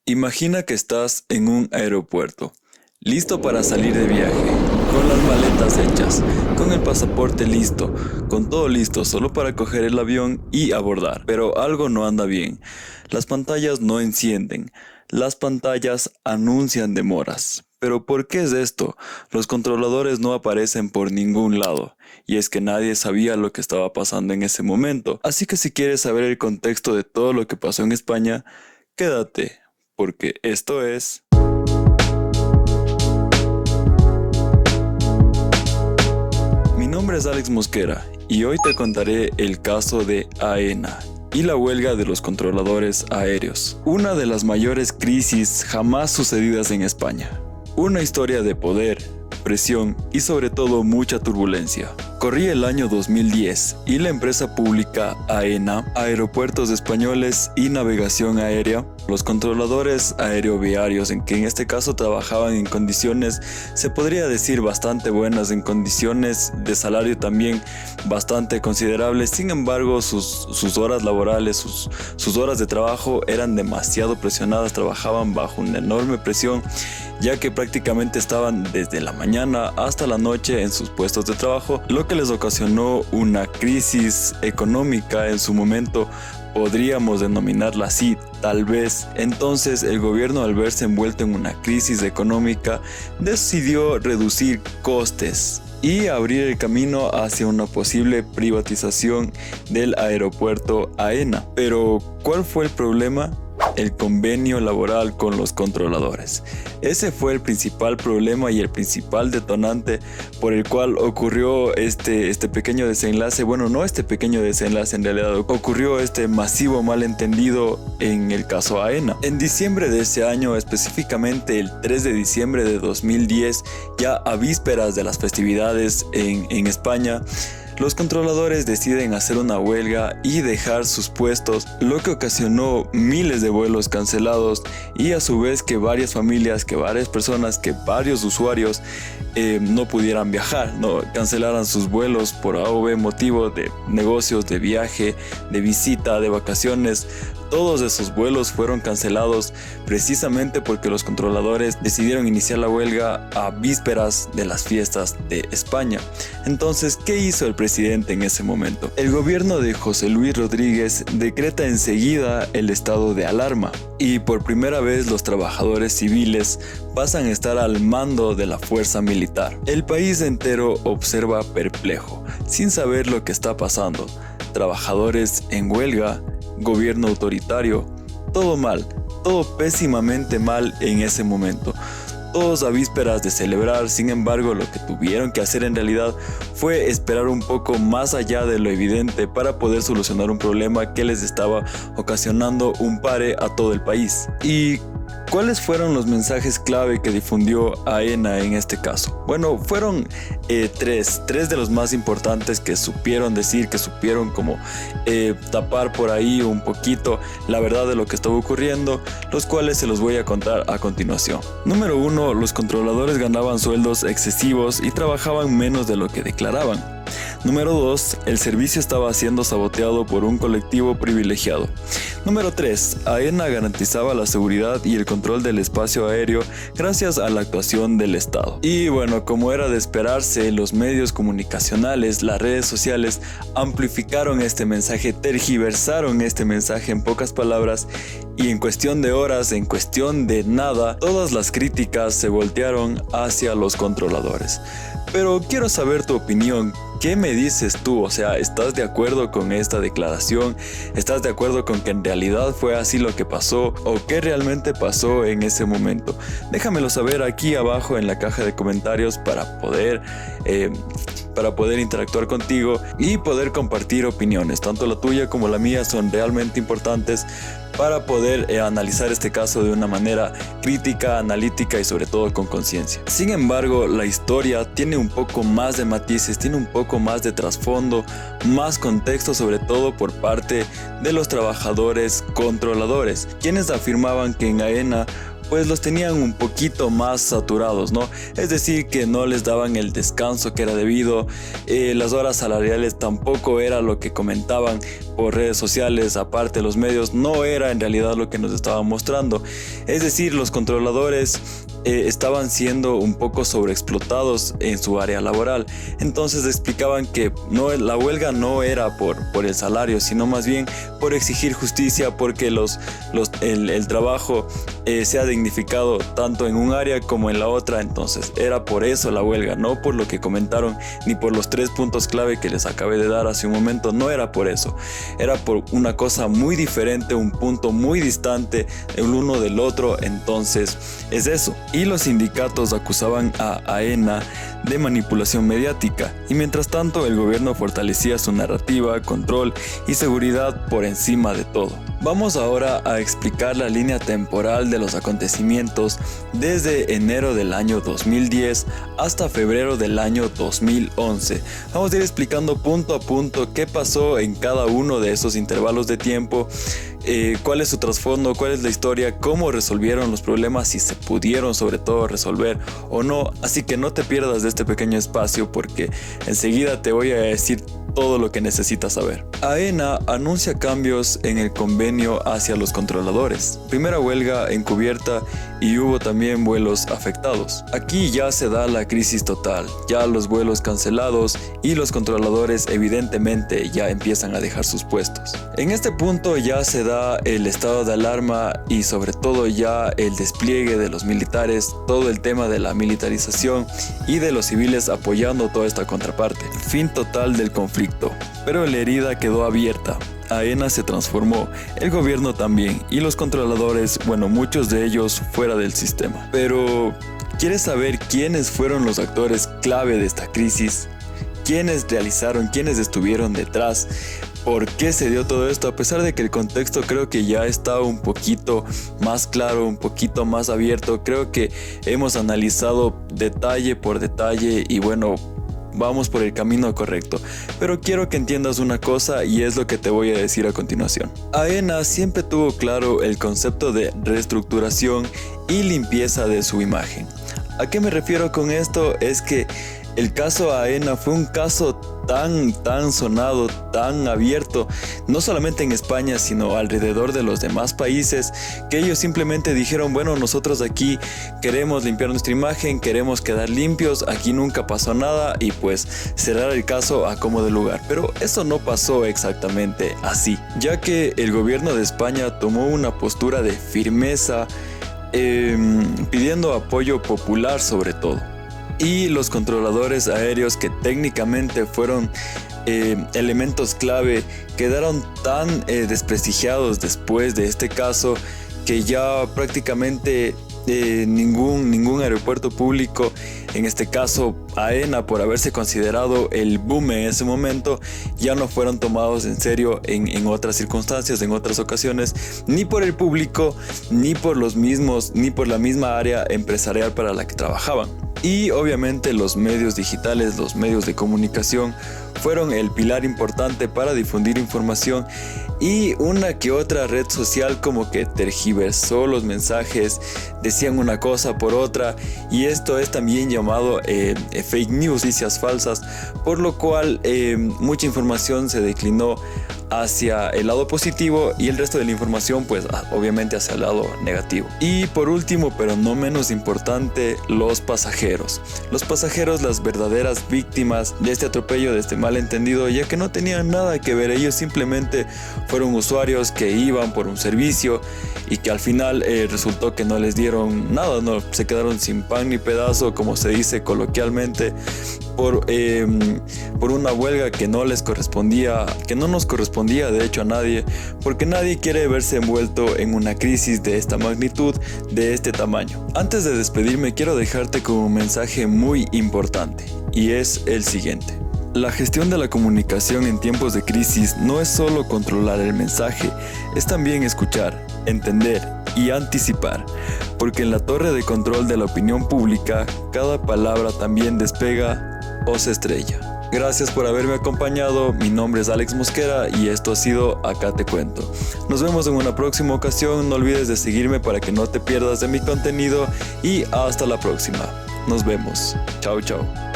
Imagina que estás en un aeropuerto, listo para salir de viaje, con las maletas hechas, con el pasaporte listo, con todo listo solo para coger el avión y abordar. Pero algo no anda bien. Las pantallas no encienden. Las pantallas anuncian demoras. ¿Pero por qué es esto? Los controladores no aparecen por ningún lado. Y es que nadie sabía lo que estaba pasando en ese momento. Así que si quieres saber el contexto de todo lo que pasó en España, quédate, porque esto es... Mi nombre es Alex Mosquera y hoy te contaré el caso de AENA y la huelga de los controladores aéreos, una de las mayores crisis jamás sucedidas en España. Una historia de poder, presión y sobre todo mucha turbulencia. Corría el año 2010 y la empresa pública AENA, Aeropuertos Españoles y Navegación Aérea, los controladores aeroviarios en que en este caso trabajaban en condiciones, se podría decir bastante buenas, en condiciones de salario también bastante considerables. Sin embargo, sus horas laborales, sus horas de trabajo eran demasiado presionadas, trabajaban bajo una enorme presión, ya que prácticamente estaban desde la mañana hasta la noche en sus puestos de trabajo, lo que les ocasionó una crisis económica en su momento. Podríamos denominarla así, tal vez. Entonces el gobierno, al verse envuelto en una crisis económica, decidió reducir costes y abrir el camino hacia una posible privatización del aeropuerto AENA. Pero, ¿cuál fue el problema? El convenio laboral con los controladores. Ese fue el principal problema y el principal detonante por el cual ocurrió este pequeño desenlace. Bueno, no este pequeño desenlace, en realidad ocurrió este masivo malentendido en el caso AENA. En diciembre de ese año, específicamente el 3 de diciembre de 2010, ya a vísperas de las festividades en España, los controladores deciden hacer una huelga y dejar sus puestos, lo que ocasionó miles de vuelos cancelados y a su vez que varias familias, que varias personas, que varios usuarios no pudieran viajar, no cancelaran sus vuelos por A o B motivo de negocios, de viaje, de visita, de vacaciones. Todos esos vuelos fueron cancelados precisamente porque los controladores decidieron iniciar la huelga a vísperas de las fiestas de España. Entonces, ¿qué hizo el presidente en ese momento? El gobierno de José Luis Rodríguez decreta enseguida el estado de alarma y por primera vez los trabajadores civiles pasan a estar al mando de la fuerza militar. El país entero observa perplejo, sin saber lo que está pasando. Trabajadores en huelga, gobierno autoritario, todo mal, todo pésimamente mal en ese momento. Todos a vísperas de celebrar. Sin embargo, lo que tuvieron que hacer en realidad fue esperar un poco más allá de lo evidente para poder solucionar un problema que les estaba ocasionando un pare a todo el país. ¿Y cuáles fueron los mensajes clave que difundió AENA en este caso? Bueno, fueron tres de los más importantes que supieron decir, que supieron como tapar por ahí un poquito la verdad de lo que estaba ocurriendo, los cuales se los voy a contar a continuación. Número 1, los controladores ganaban sueldos excesivos y trabajaban menos de lo que declaraban. Número 2, el servicio estaba siendo saboteado por un colectivo privilegiado. Número 3, AENA garantizaba la seguridad y el control del espacio aéreo gracias a la actuación del Estado. Y bueno, como era de esperarse, los medios comunicacionales, las redes sociales amplificaron este mensaje, tergiversaron este mensaje en pocas palabras, y en cuestión de horas, en cuestión de nada, todas las críticas se voltearon hacia los controladores. Pero quiero saber tu opinión. ¿Qué me dices tú? O sea, ¿estás de acuerdo con esta declaración? ¿Estás de acuerdo con que en realidad fue así lo que pasó? ¿O qué realmente pasó en ese momento? Déjamelo saber aquí abajo en la caja de comentarios para poder interactuar contigo y poder compartir opiniones. Tanto la tuya como la mía son realmente importantes para poder analizar este caso de una manera crítica, analítica y sobre todo con conciencia. Sin embargo, la historia tiene un poco más de matices, tiene un poco más de trasfondo, más contexto, sobre todo por parte de los trabajadores controladores, quienes afirmaban que en AENA pues los tenían un poquito más saturados, ¿no? Es decir, que no les daban el descanso que era debido, las horas salariales tampoco era lo que comentaban por redes sociales, aparte los medios, no era en realidad lo que nos estaban mostrando. Es decir, los controladores estaban siendo un poco sobreexplotados en su área laboral. Entonces explicaban que la huelga no era por el salario, sino más bien por exigir justicia, porque el trabajo sea dignificado tanto en un área como en la otra. Entonces era por eso la huelga, no por lo que comentaron ni por los 3 puntos clave que les acabé de dar hace un momento. No era por eso, era por una cosa muy diferente, un punto muy distante el uno del otro. Entonces es eso. Y los sindicatos acusaban a AENA de manipulación mediática, y mientras tanto el gobierno fortalecía su narrativa, control y seguridad por encima de todo. Vamos ahora a explicar la línea temporal de los acontecimientos desde enero del año 2010 hasta febrero del año 2011. Vamos a ir explicando punto a punto qué pasó en cada uno de esos intervalos de tiempo, cuál es su trasfondo, cuál es la historia, cómo resolvieron los problemas, si se pudieron sobre todo resolver o no. Así que no te pierdas de este pequeño espacio, porque enseguida te voy a decir todo lo que necesitas saber. AENA anuncia cambios en el convenio hacia los controladores. Primera huelga encubierta y hubo también vuelos afectados. Aquí ya se da la crisis total, ya los vuelos cancelados y los controladores evidentemente ya empiezan a dejar sus puestos. En este punto ya se da el estado de alarma y sobre todo ya el despliegue de los militares, todo el tema de la militarización y de los civiles apoyando toda esta contraparte. Fin total del conflicto. Pero la herida quedó abierta. AENA se transformó, el gobierno también, y los controladores, bueno, muchos de ellos fuera del sistema. Pero, ¿quieres saber quiénes fueron los actores clave de esta crisis? ¿Quiénes realizaron, quiénes estuvieron detrás? ¿Por qué se dio todo esto? A pesar de que el contexto creo que ya está un poquito más claro, un poquito más abierto, creo que hemos analizado detalle por detalle y bueno, vamos por el camino correcto. Pero quiero que entiendas una cosa y es lo que te voy a decir a continuación. AENA siempre tuvo claro el concepto de reestructuración y limpieza de su imagen. ¿A qué me refiero con esto? Es que el caso AENA fue un caso tan sonado, tan abierto, no solamente en España, sino alrededor de los demás países, que ellos simplemente dijeron, bueno, nosotros aquí queremos limpiar nuestra imagen, queremos quedar limpios, aquí nunca pasó nada y pues cerrar el caso a como de lugar. Pero eso no pasó exactamente así, ya que el gobierno de España tomó una postura de firmeza, pidiendo apoyo popular sobre todo. Y los controladores aéreos, que técnicamente fueron elementos clave, quedaron tan desprestigiados después de este caso que ya prácticamente ningún aeropuerto público, en este caso AENA, por haberse considerado el boom en ese momento, ya no fueron tomados en serio en otras circunstancias, en otras ocasiones, ni por el público, ni por los mismos, ni por la misma área empresarial para la que trabajaban. Y obviamente los medios digitales, los medios de comunicación fueron el pilar importante para difundir información, y una que otra red social como que tergiversó los mensajes, decían una cosa por otra, y esto es también llamado fake news, noticias falsas, por lo cual mucha información se declinó hacia el lado positivo y el resto de la información pues obviamente hacia el lado negativo. Y por último, pero no menos importante, los pasajeros. Los pasajeros, las verdaderas víctimas de este atropello, de este malentendido, ya que no tenían nada que ver. Ellos simplemente fueron usuarios que iban por un servicio y que al final resultó que no les dieron nada, no, se quedaron sin pan ni pedazo, como se dice coloquialmente, por una huelga que no les correspondía, que no nos correspondía de hecho a nadie, porque nadie quiere verse envuelto en una crisis de esta magnitud, de este tamaño. Antes de despedirme, quiero dejarte con un mensaje muy importante, y es el siguiente. La gestión de la comunicación en tiempos de crisis no es solo controlar el mensaje, es también escuchar, entender y anticipar, porque en la torre de control de la opinión pública, cada palabra también despega o se estrella. Gracias por haberme acompañado, mi nombre es Alex Mosquera y esto ha sido Acá Te Cuento. Nos vemos en una próxima ocasión, no olvides de seguirme para que no te pierdas de mi contenido y hasta la próxima. Nos vemos. Chao, chao.